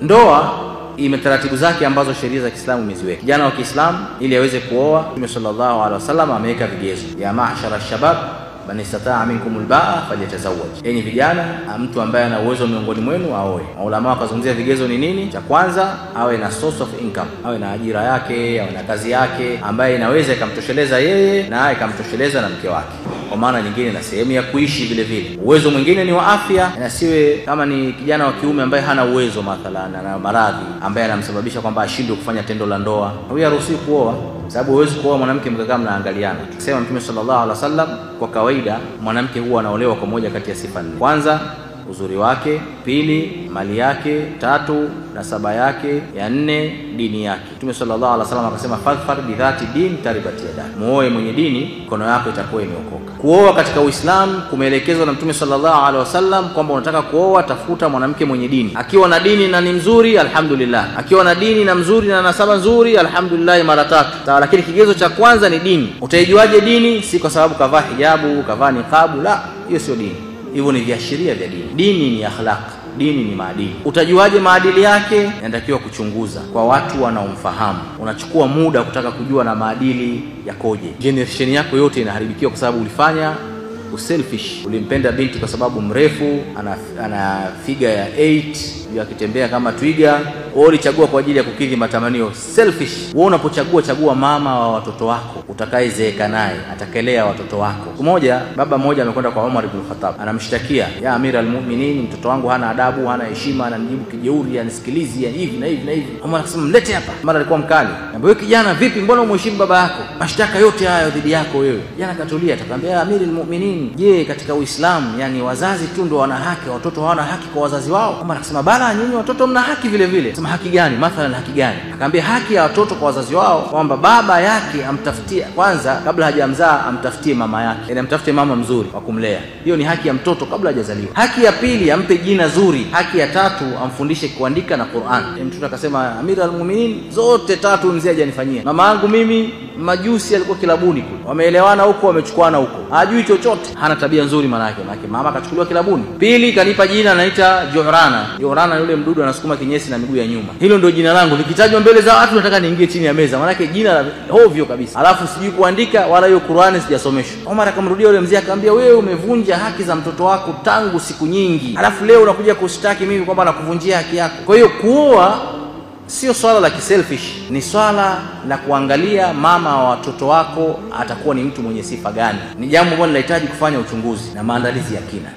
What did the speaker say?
Ndoa imetaratibu zake ambazo sheria za Kiislamu imeziweka. Kijana wa Kiislamu ili aweze kuoa, Mtume sallallahu alaihi wasallam ameweka vigezo. Ya ma'shara shabab man istata'a minkumul ba'a falyatazawwaj. Enyi vijana, mtu ambaye ana uwezo miongoni mwenu aoe. Maulama wakazungumzia vigezo ni nini? Cha kwanza, awe na source of income, awe na ajira yake, awe na kazi yake ambaye inaweza ikamtosheleza yeye na ikamtosheleza na mke wake. Kwa maana nyingine na sehemu ya kuishi vile vile. Uwezo mwingine ni wa afya, na siwe kama ni kijana wa kiume ambaye hana uwezo, mathalan ana maradhi ambaye anamsababisha kwamba ashindwe kufanya tendo la ndoa, huyo haruhusiwi kuoa, sababu huwezi kuoa mwanamke mkakaa mnaangaliana. Sema Mtume sallallahu alaihi wasallam, kwa kawaida mwanamke huwa anaolewa kwa moja kati ya sifa nne. Kwanza, uzuri wake; pili, mali yake; tatu, nasaba yake; ya nne, dini yake. Mtume sallallahu alaihi wasallam akasema fadhfar bidhati din taribati yadak, muoe mwenye dini, mikono yako itakuwa imeokoka. Kuoa katika Uislamu kumeelekezwa na Mtume sallallahu alaihi wasallam kwamba unataka kuoa, tafuta mwanamke mwenye dini. Akiwa na dini na ni mzuri, alhamdulillah. Akiwa na dini na mzuri na nasaba nzuri, alhamdulillah mara tatu. Sawa, lakini kigezo cha kwanza ni dini. Utaijuaje dini? Si kwa sababu kavaa hijabu, kavaa niqabu, la, hiyo sio dini. Hivyo ni viashiria vya dini. Dini ni akhlaq, dini ni maadili. Utajuaje maadili yake? Inatakiwa kuchunguza kwa watu wanaomfahamu. Unachukua muda kutaka kujua na maadili yakoje. Generation yako yote inaharibikiwa kwa sababu ulifanya uselfish. Ulimpenda binti kwa sababu mrefu, ana figa ya 8, ndio akitembea kama twiga. Wewe ulichagua kwa ajili ya kukidhi matamanio, selfish. Wewe unapochagua, chagua mama wa watoto wako utakayezeeka naye, atakelea watoto wako. Mmoja, baba mmoja amekwenda kwa Umar ibn Khattab, anamshtakia, ya Amira al-Mu'minin, mtoto wangu hana adabu, hana heshima, ananijibu kijeuri, anisikilizi hivi na hivi na hivi. Umar akasema mlete hapa. Umar alikuwa mkali. Wewe kijana, vipi, mbona umheshimu baba yako? Mashtaka yote hayo dhidi yako wewe. Jana katulia, atakwambia ya Amira al-Mu'minin, je, katika Uislamu yani wazazi tu ndio wana haki, watoto hawana haki kwa wazazi wao? Umar akasema bala, nyinyi watoto mna haki vile vile. Sema haki gani? Mathalan haki gani? Akamwambia haki ya watoto kwa wazazi wao kwamba baba yake amtafutie kwanza, kabla hajamzaa amtafutie mama yake, yani amtafute mama mzuri wa kumlea. Hiyo ni haki ya mtoto kabla hajazaliwa. Haki ya pili, ampe jina zuri. Haki ya tatu, amfundishe kuandika na Qur'an. Mtoto akasema Amira al-Mu'minin, zote tatu mzee hajanifanyia. Mama yangu mimi majusi alikuwa kilabuni kule, wameelewana huko, wamechukuana huko, hajui chochote, hana tabia nzuri. Maana yake mama akachukuliwa kilabuni. Pili, kanipa jina anaita Johrana. Johrana yule mdudu anasukuma kinyesi na miguu ya nyuma. Hilo ndio jina langu, likitajwa mbele za watu nataka niingie chini ya meza, maana yake jina la hovyo kabisa. Alafu sijui kuandika wala hiyo Qur'ani sijasomeshwa. Omar akamrudia yule mzee akamwambia, wewe umevunja haki za mtoto wako tangu siku nyingi, alafu leo unakuja kushtaki mimi kwamba nakuvunjia haki yako. Kwa hiyo kuoa sio swala la kiselfish, ni swala la kuangalia mama wa watoto wako atakuwa ni mtu mwenye sifa gani. Ni jambo ambalo linahitaji kufanya uchunguzi na maandalizi ya kina.